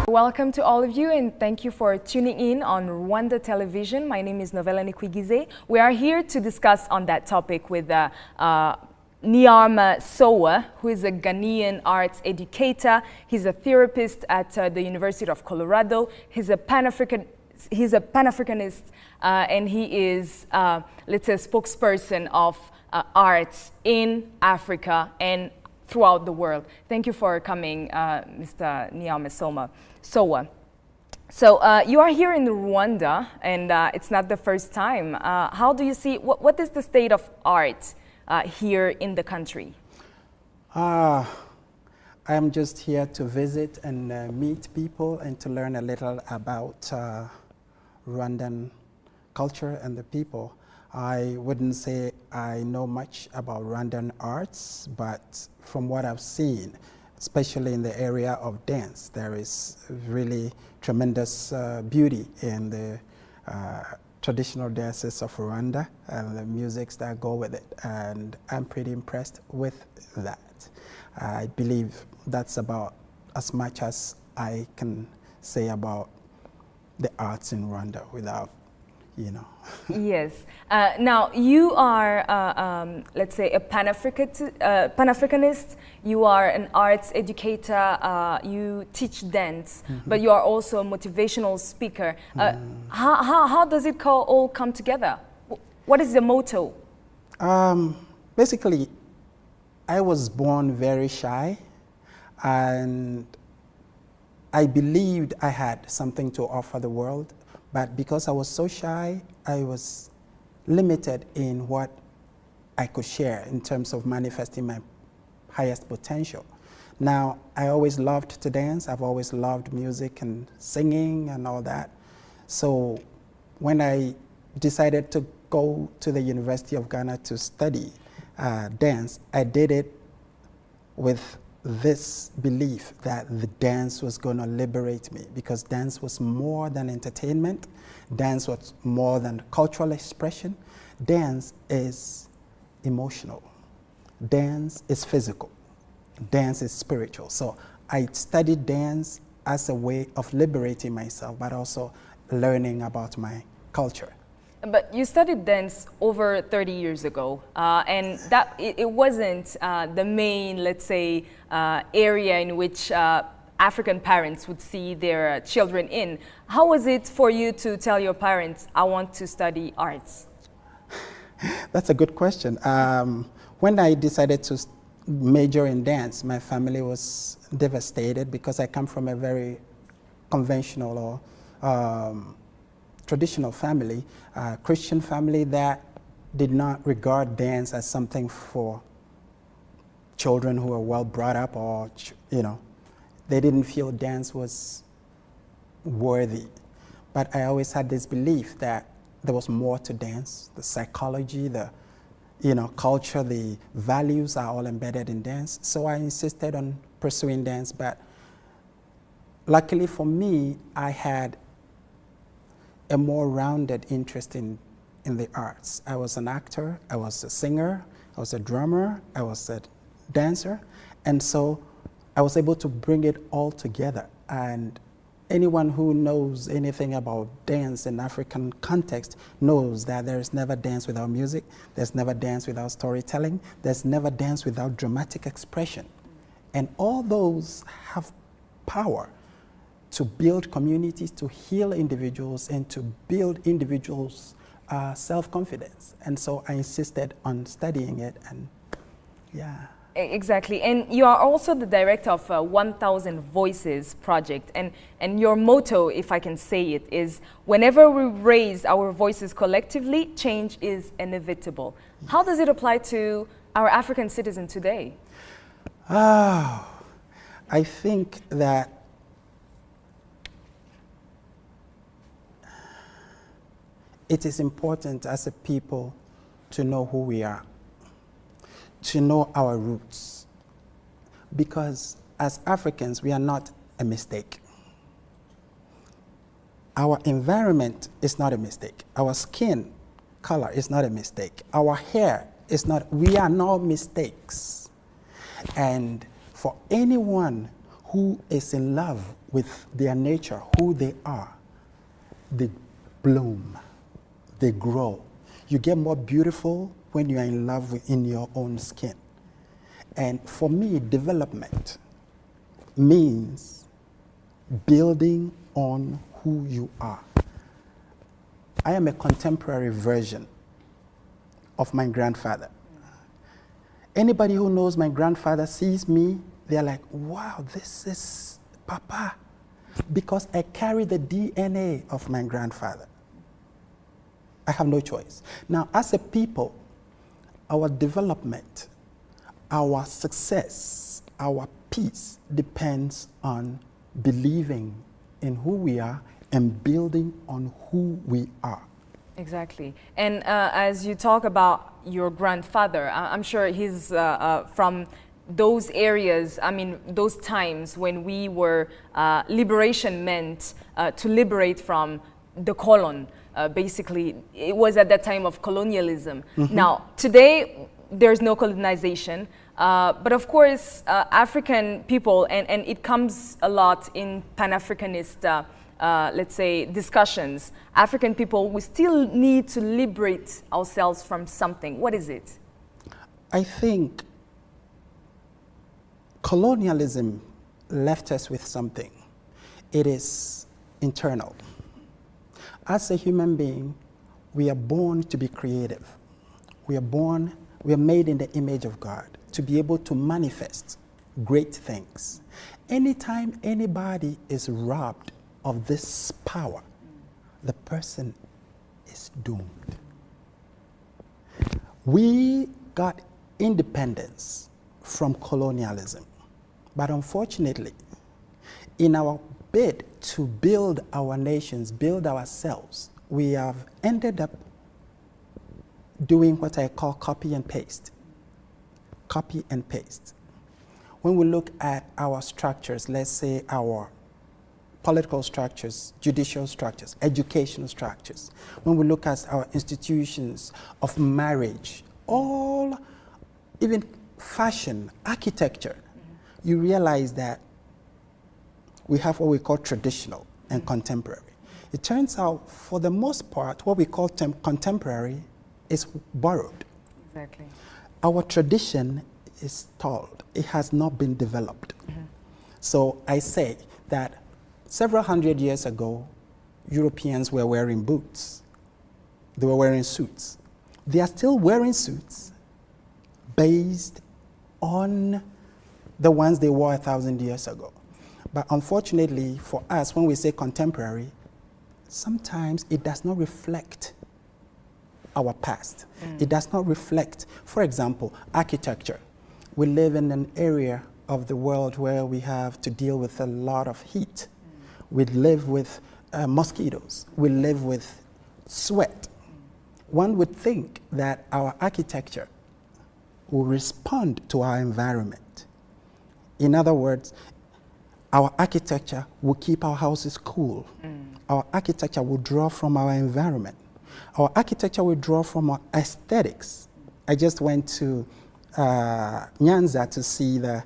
Welcome to all of you, and thank you for tuning in on Rwanda television. My name is Novella Nikwigize. We are here to discuss on that topic with Nii Armah Sowah, who is a Ghanaian arts educator. He's a therapist at the University of Colorado. He's a Pan-Africanist, and he is, let's say, a spokesperson of arts in Africa and throughout the world. Thank you for coming, Mr. Nii Armah Sowah. So you are here in Rwanda, and it's not the first time. How do you see, what is the state of art here in the country? I'm just here to visit and meet people and to learn a little about Rwandan culture and the people. I wouldn't say I know much about Rwandan arts, but from what I've seen, especially in the area of dance, there is really tremendous beauty in the traditional dances of Rwanda and the musics that go with it. And I'm pretty impressed with that. I believe that's about as much as I can say about the arts in Rwanda without, you know. Yes. Now, you are, let's say, a Pan-Africanist. You are an arts educator. You teach dance, but you are also a motivational speaker. How does it all come together? What is the motto? Basically, I was born very shy, and I believed I had something to offer the world. But because I was so shy, I was limited in what I could share in terms of manifesting my highest potential. Now, I always loved to dance. I've always loved music and singing and all that. So when I decided to go to the University of Ghana to study dance, I did it with this belief that the dance was going to liberate me, because dance was more than entertainment. Dance was more than cultural expression. Dance is emotional. Dance is physical. Dance is spiritual. So I studied dance as a way of liberating myself, but also learning about my culture. But you studied dance over 30 years ago, and that it wasn't the main, let's say, area in which African parents would see their children in. How was it for you to tell your parents, I want to study arts? That's a good question. When I decided to major in dance, my family was devastated because I come from a very conventional or traditional family, Christian family that did not regard dance as something for children who were well brought up, or, you know, they didn't feel dance was worthy. But I always had this belief that there was more to dance. The psychology, the, you know, culture, the values are all embedded in dance. So I insisted on pursuing dance, but luckily for me, I had a more rounded interest in the arts. I was an actor, I was a singer, I was a drummer, I was a dancer, and so I was able to bring it all together. And anyone who knows anything about dance in African context knows that there is never dance without music, there's never dance without storytelling, there's never dance without dramatic expression. And all those have power to build communities, to heal individuals, and to build individuals' self-confidence. And so I insisted on studying it, and yeah. Exactly, and you are also the director of 1000 Voices project, and your motto, if I can say it, is whenever we raise our voices collectively, change is inevitable. How does it apply to our African citizens today? I think that it is important as a people to know who we are, to know our roots, because as Africans, we are not a mistake. Our environment is not a mistake. Our skin color is not a mistake. Our hair is not, we are not mistakes. And for anyone who is in love with their nature, who they are, they bloom, they grow. You get more beautiful when you are in love in your own skin. And for me, development means building on who you are. I am a contemporary version of my grandfather. Anybody who knows my grandfather sees me, they're like, wow, this is Papa. Because I carry the DNA of my grandfather. I have no choice. Now, as a people, our development, our success, our peace depends on believing in who we are and building on who we are. Exactly. And as you talk about your grandfather, I'm sure he's from those areas, I mean, those times when we were, liberation meant to liberate from the colon. Basically, it was at that time of colonialism. Mm-hmm. Now, today, there's no colonization, but of course, African people, and it comes a lot in Pan-Africanist, let's say, discussions, African people, we still need to liberate ourselves from something. What is it? I think colonialism left us with something. It is internal. As a human being, we are born to be creative. We are made in the image of God to be able to manifest great things. Anytime anybody is robbed of this power, the person is doomed. We got independence from colonialism, but unfortunately, in our bid to build our nations, build ourselves, we have ended up doing what I call copy and paste. Copy and paste. When we look at our structures, let's say our political structures, judicial structures, educational structures, when we look at our institutions of marriage, all, even fashion, architecture, you realize that we have what we call traditional and contemporary. It turns out, for the most part, what we call contemporary is borrowed. Exactly. Our tradition is stalled. It has not been developed. Mm-hmm. So I say that several hundred years ago, Europeans were wearing boots. They were wearing suits. They are still wearing suits based on the ones they wore 1,000 years ago. But unfortunately for us, when we say contemporary, sometimes it does not reflect our past. It does not reflect, for example, architecture. We live in an area of the world where we have to deal with a lot of heat. We live with mosquitoes. We live with sweat. One would think that our architecture will respond to our environment. In other words, our architecture will keep our houses cool. Our architecture will draw from our environment. Our architecture will draw from our aesthetics. I just went to Nyanza to see the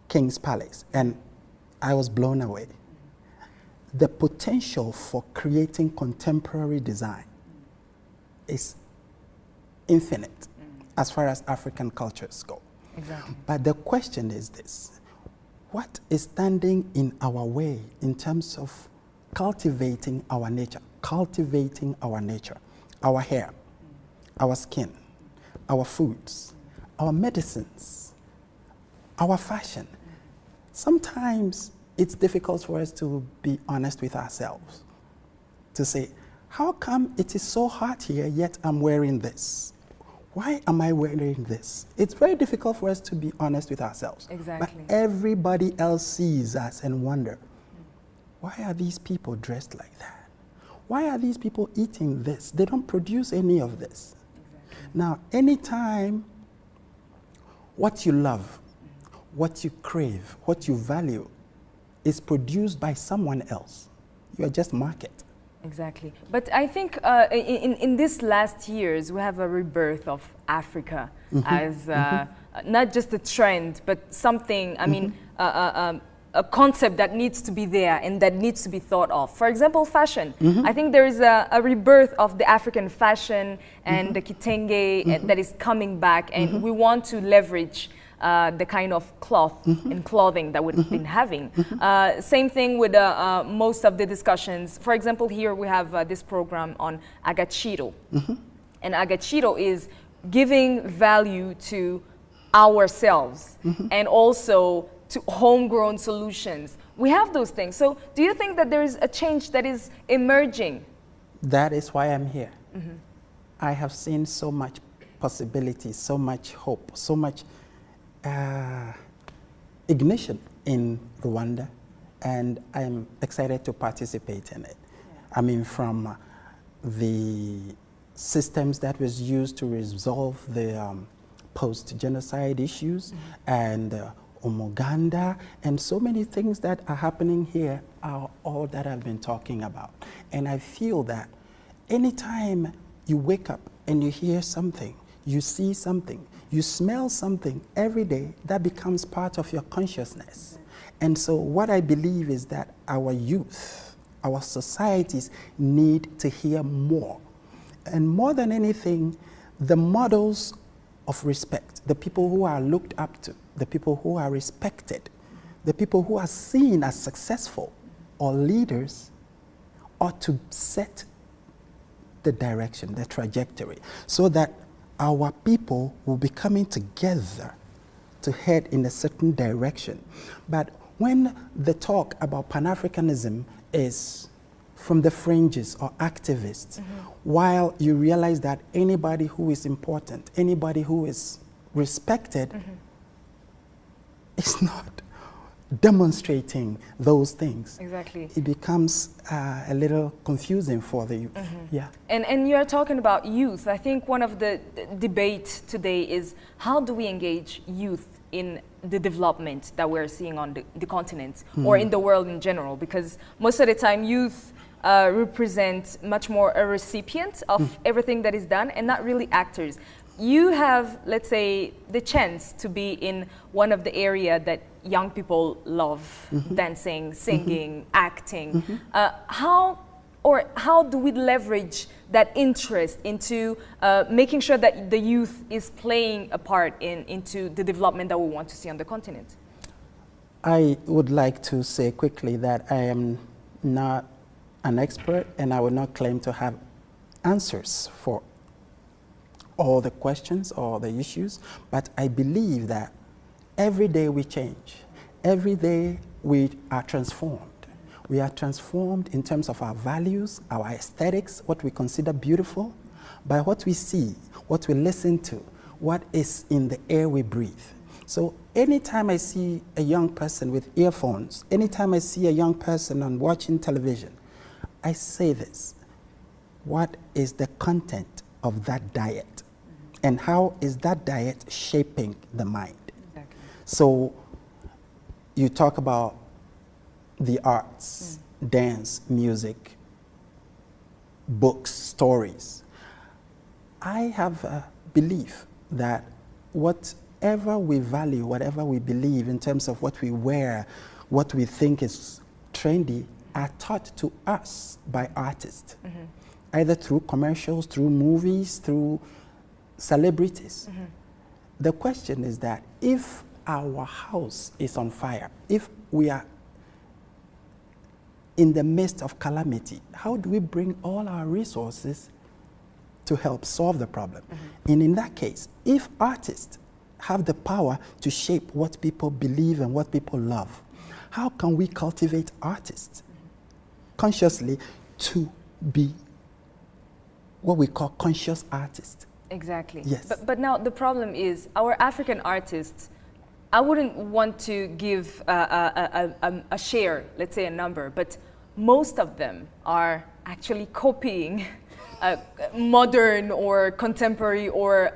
King's Palace, and I was blown away. The potential for creating contemporary design is infinite as far as African cultures go. Exactly. But the question is this: what is standing in our way in terms of cultivating our nature, our hair, our skin, our foods, our medicines, our fashion? Sometimes it's difficult for us to be honest with ourselves, to say, how come it is so hot here, yet I'm wearing this? Why am I wearing this? It's very difficult for us to be honest with ourselves. Exactly. But everybody else sees us and wonder, why are these people dressed like that? Why are these people eating this? They don't produce any of this. Exactly. Now, anytime what you love, what you crave, what you value is produced by someone else, you are just market. Exactly. But I think in these last years, we have a rebirth of Africa as not just a trend, but something, I mean, a concept that needs to be there and that needs to be thought of. For example, fashion. I think there is a rebirth of the African fashion and the kitenge that is coming back, and we want to leverage the kind of cloth and clothing that we've been having. Same thing with most of the discussions. For example, here we have this program on agachiro. And agachiro is giving value to ourselves and also to homegrown solutions. We have those things. So do you think that there is a change that is emerging? That is why I'm here. I have seen so much possibility, so much hope, so much ignition in Rwanda, and I'm excited to participate in it. I mean, from the systems that was used to resolve the post-genocide issues and Umuganda, and so many things that are happening here are all that I've been talking about. And I feel that anytime you wake up and you hear something, you see something, you smell something every day, that becomes part of your consciousness. And so what I believe is that our youth, our societies need to hear more. And more than anything, the models of respect, the people who are looked up to, the people who are respected, the people who are seen as successful or leaders, ought to set the direction, the trajectory, so that our people will be coming together to head in a certain direction. But when the talk about Pan-Africanism is from the fringes or activists, while you realize that anybody who is important, anybody who is respected, is not demonstrating those things. Exactly. It becomes a little confusing for the youth. Yeah. And you're talking about youth. I think one of the debates today is how do we engage youth in the development that we're seeing on the continent or in the world in general, because most of the time youth represent much more a recipient of everything that is done and not really actors. You have, let's say, the chance to be in one of the area that young people love, dancing, singing, acting. How do we leverage that interest into making sure that the youth is playing a part into the development that we want to see on the continent? I would like to say quickly that I am not an expert, and I will not claim to have answers for all the questions or the issues, but I believe that every day we change. Every day we are transformed. We are transformed in terms of our values, our aesthetics, what we consider beautiful, by what we see, what we listen to, what is in the air we breathe. So anytime I see a young person with earphones, anytime I see a young person on watching television, I say this: what is the content of that diet? And how is that diet shaping the mind? Exactly. So you talk about the arts, dance, music, books, stories. I have a belief that whatever we value, whatever we believe in terms of what we wear, what we think is trendy, are taught to us by artists, either through commercials, through movies, through celebrities. The question is that if our house is on fire, if we are in the midst of calamity, how do we bring all our resources to help solve the problem? And in that case, if artists have the power to shape what people believe and what people love, how can we cultivate artists consciously to be what we call conscious artists? Exactly. Yes. But now the problem is our African artists, I wouldn't want to give a share, let's say a number, but most of them are actually copying modern or contemporary or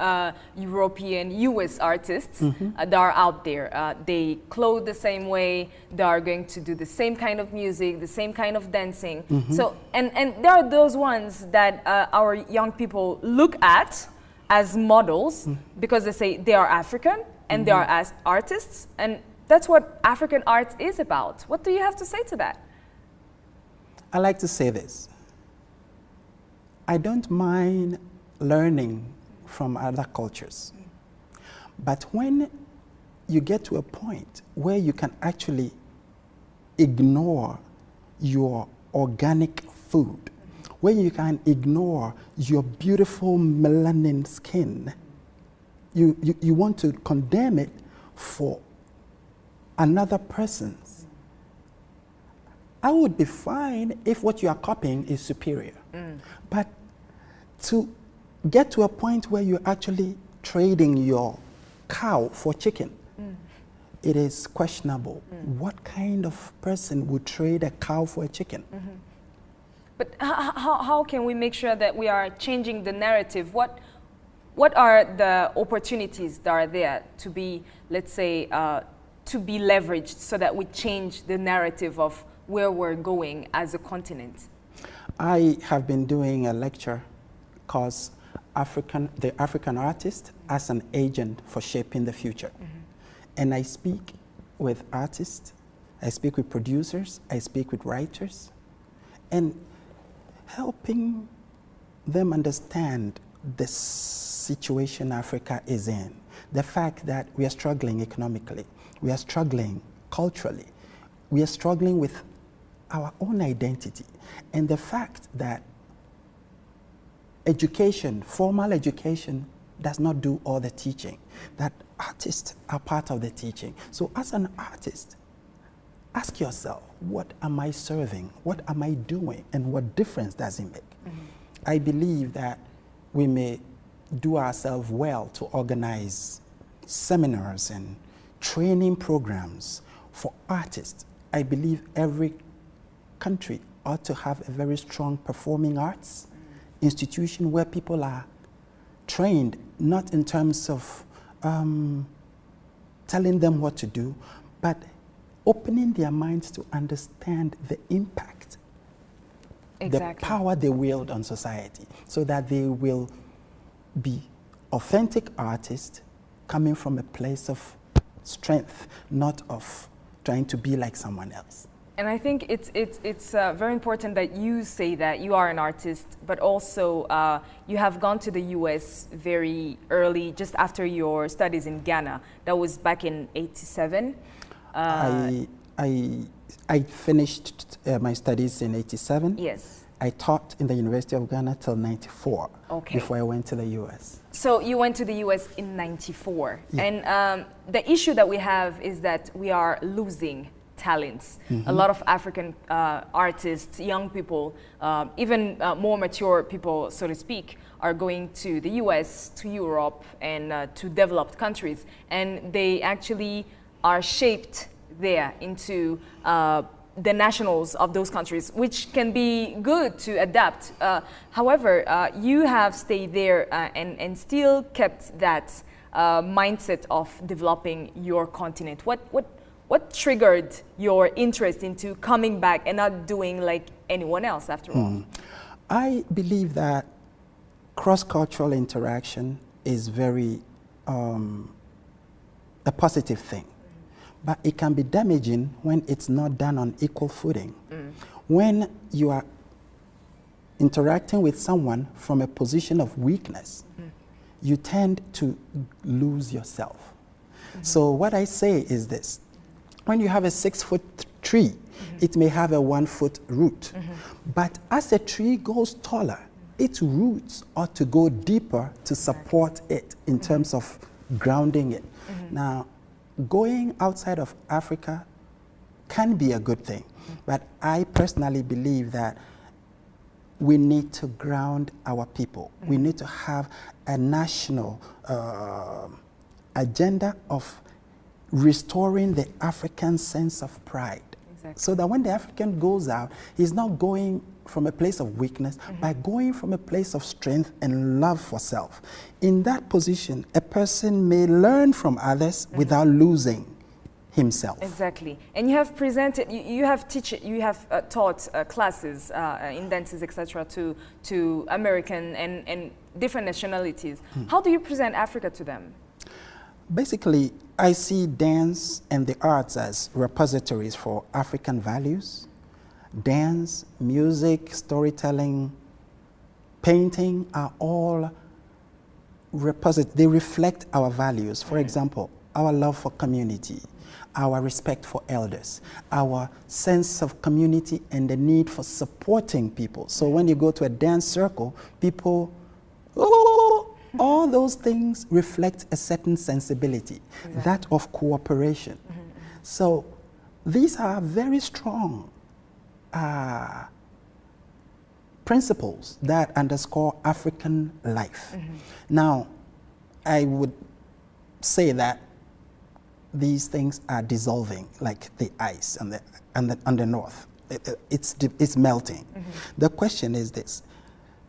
European, US artists that are out there. They clothe the same way, they are going to do the same kind of music, the same kind of dancing. So, and there are those ones that our young people look at as models because they say they are African and they are as artists, and That's what African art is about. What do you have to say to that? I like to say this. I don't mind learning from other cultures. But when you get to a point where you can actually ignore your organic food, where you can ignore your beautiful melanin skin, you want to condemn it for another person's. I would be fine if what you are copying is superior. But to get to a point where you're actually trading your cow for chicken, it is questionable. What kind of person would trade a cow for a chicken? But how can we make sure that we are changing the narrative? What are the opportunities that are there to be, let's say, to be leveraged so that we change the narrative of where we're going as a continent? I have been doing a lecture called the African Artist as an Agent for Shaping the Future. And I speak with artists, I speak with producers, I speak with writers, and helping them understand the situation Africa is in. The fact that we are struggling economically, we are struggling culturally, we are struggling with our own identity, and the fact that education, formal education, does not do all the teaching, that artists are part of the teaching. So as an artist, ask yourself, what am I serving? What am I doing? And what difference does it make? I believe that we may do ourselves well to organize seminars and training programs for artists. I believe every country ought to have a very strong performing arts institution where people are trained, not in terms of telling them what to do, but opening their minds to understand the impact, the power they wield on society, so that they will be authentic artists coming from a place of strength, not of trying to be like someone else. And I think it's very important that you say that you are an artist, but also you have gone to the US very early, just after your studies in Ghana. That was back in '87. I finished my studies in '87. Yes. I taught in the University of Ghana till '94, before I went to the US. So you went to the US in '94. Yeah. And the issue that we have is that we are losing talents. A lot of African artists, young people, even more mature people, so to speak, are going to the US, to Europe, and to developed countries. And they actually are shaped there into the nationals of those countries, which can be good to adapt. However, you have stayed there and still kept that mindset of developing your continent. What triggered your interest into coming back and not doing like anyone else after all? I believe that cross-cultural interaction is very a positive thing, but it can be damaging when it's not done on equal footing. When you are interacting with someone from a position of weakness, you tend to lose yourself. So what I say is this: when you have a 6-foot tree, it may have a 1-foot root. But as a tree goes taller, its roots ought to go deeper to support it in terms of grounding it. Now, going outside of Africa can be a good thing, but I personally believe that we need to ground our people. We need to have a national agenda of restoring the African sense of pride. So that when the African goes out, he's not going from a place of weakness, but going from a place of strength and love for self. In that position, a person may learn from others without losing himself. Exactly. And you have presented, you have taught classes in dances, etc., to American and different nationalities. How do you present Africa to them? Basically, I see dance and the arts as repositories for African values. Dance, music, storytelling, painting are all they reflect our values. For example, our love for community, our respect for elders, our sense of community and the need for supporting people. So when you go to a dance circle, people, all those things reflect a certain sensibility, that of cooperation. So these are very strong principles that underscore African life. Now, I would say that these things are dissolving like the ice on the north. It's melting. The question is this: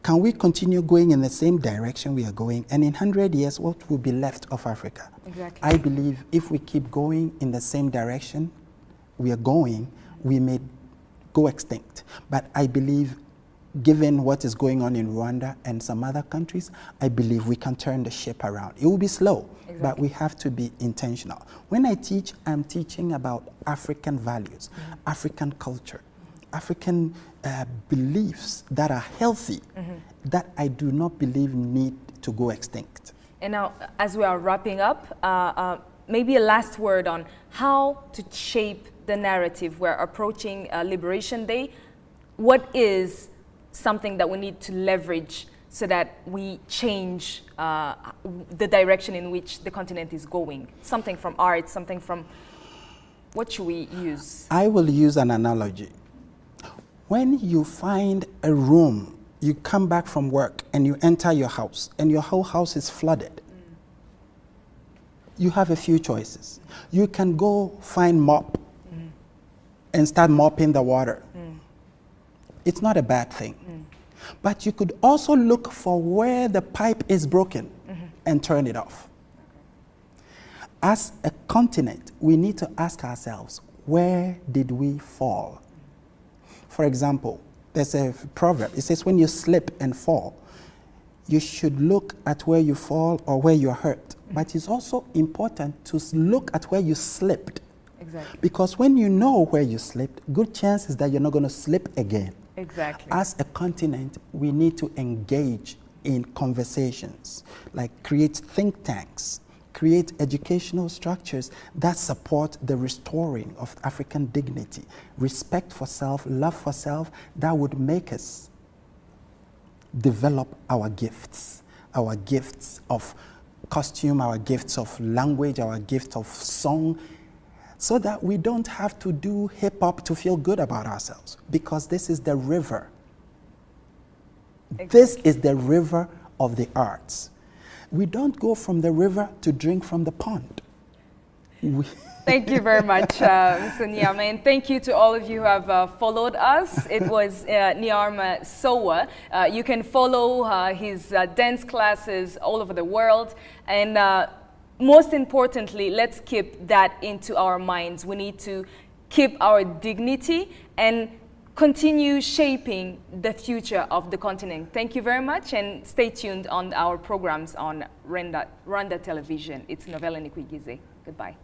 can we continue going in the same direction we are going? And in 100 years, what will be left of Africa? Exactly. I believe if we keep going in the same direction we are going, we may go extinct. But I believe, given what is going on in Rwanda and some other countries, I believe we can turn the ship around. It will be slow, but we have to be intentional. When I teach, I'm teaching about African values, African culture, African beliefs that are healthy, that I do not believe need to go extinct. And now, as we are wrapping up, maybe a last word on how to shape the narrative. We're approaching Liberation Day. What is something that we need to leverage so that we change the direction in which the continent is going? Something from art, something from, what should we use? I will use an analogy. When you find a room, you come back from work and you enter your house and your whole house is flooded. You have a few choices. You can go find mop and start mopping the water. It's not a bad thing. But you could also look for where the pipe is broken and turn it off. As a continent, we need to ask ourselves, where did we fall? For example, there's a proverb. It says, when you slip and fall, you should look at where you fall or where you're hurt. But it's also important to look at where you slipped. Exactly. Because when you know where you slipped, good chances that you're not going to slip again. Exactly. As a continent, we need to engage in conversations, like create think tanks, create educational structures that support the restoring of African dignity, respect for self, love for self, that would make us develop our gifts of costume, our gifts of language, our gifts of song, so that we don't have to do hip-hop to feel good about ourselves, because this is the river. This is the river of the arts. We don't go from the river to drink from the pond. Thank you very much, Mr. Nii Armah, and thank you to all of you who have followed us. It was Nii Armah Sowah. You can follow his dance classes all over the world, and most importantly, let's keep that into our minds. We need to keep our dignity and continue shaping the future of the continent. Thank you very much, and stay tuned on our programs on Rwanda television. It's Novella Nikwigize. Goodbye.